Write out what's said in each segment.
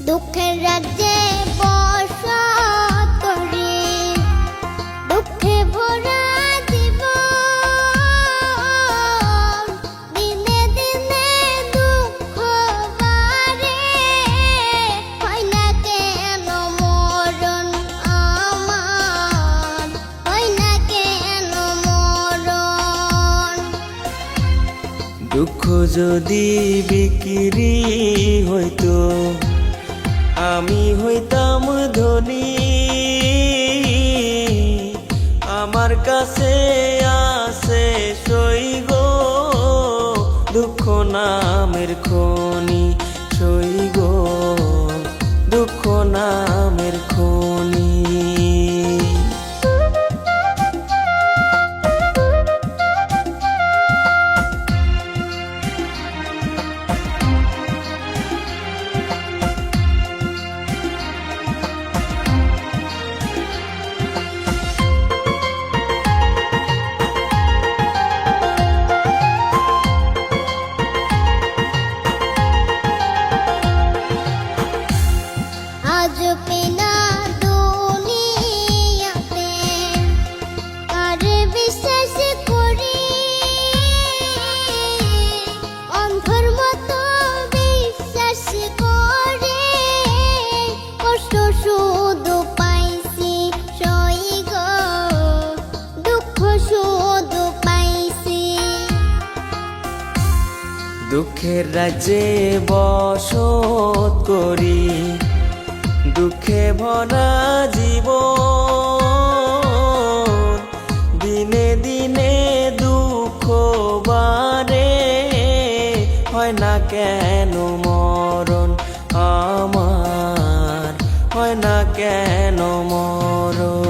দুঃখের রাজ্যে বসত করি, দুঃখে ভরা জীবন, দিনে দিনে দুঃখ বাড়ে, হয় না কেন মরণ আমার, হয় না কেন মরণ। দুঃখ যদি বিক্রি হইতো আমি হইতাম ধনী, আমার কাছে আছে সই গো দুঃখ নামের খনি, সই গো দুঃখ নামের খনি। আজ পেনা দুনিয়াতে কারে বিশ্বাস করি, অন্ধর মতো বিশ্বাস করে কষ্ট শুধু পাইছি সই গো দুঃখ শুধু পাইছি। দুঃখের রাজ্যে বসত করি, দুঃখে ভরা জীবন, দিনে দিনে দুঃখ বাড়ে, হয় না কেন মরণ আমার, হয় না কেন মরণ।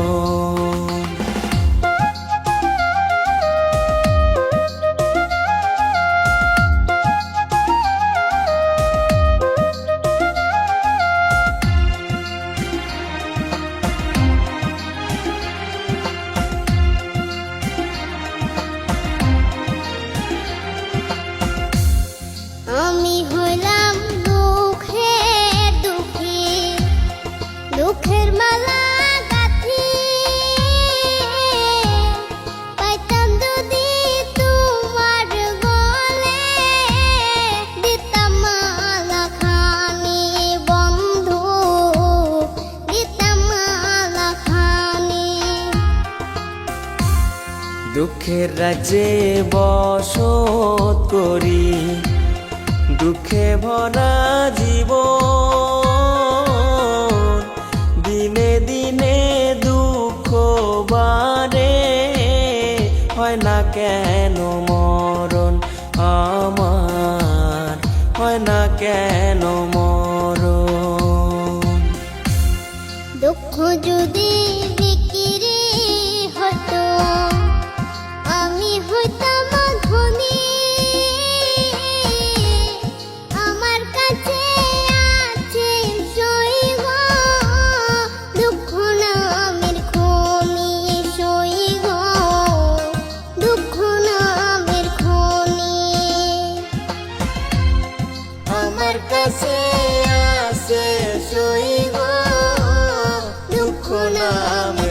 আমি হইলাম দুঃখের দুঃখী, দুঃখের মালা গাঁথি, পাইতাম যদি তোমার গলে, দিতাম মালা খানি বন্ধু, দিতাম মালা খানি। দুঃখের রাজ্যে বসত করি, দুঃখে ভরা জীবন, দিনে দিনে দুঃখ বাড়ে, হয় না কেন মরণ আমার, হয় না কেন মরণ। দুঃখ যদি বিক্রি হতো আমি হইতাম ধনী, আমার কাছে আছে সই গো দুঃখ নামের খনি, সই গো দুঃখ নামের খনি। আমার কাছে আছে সই গো দুঃখ নামের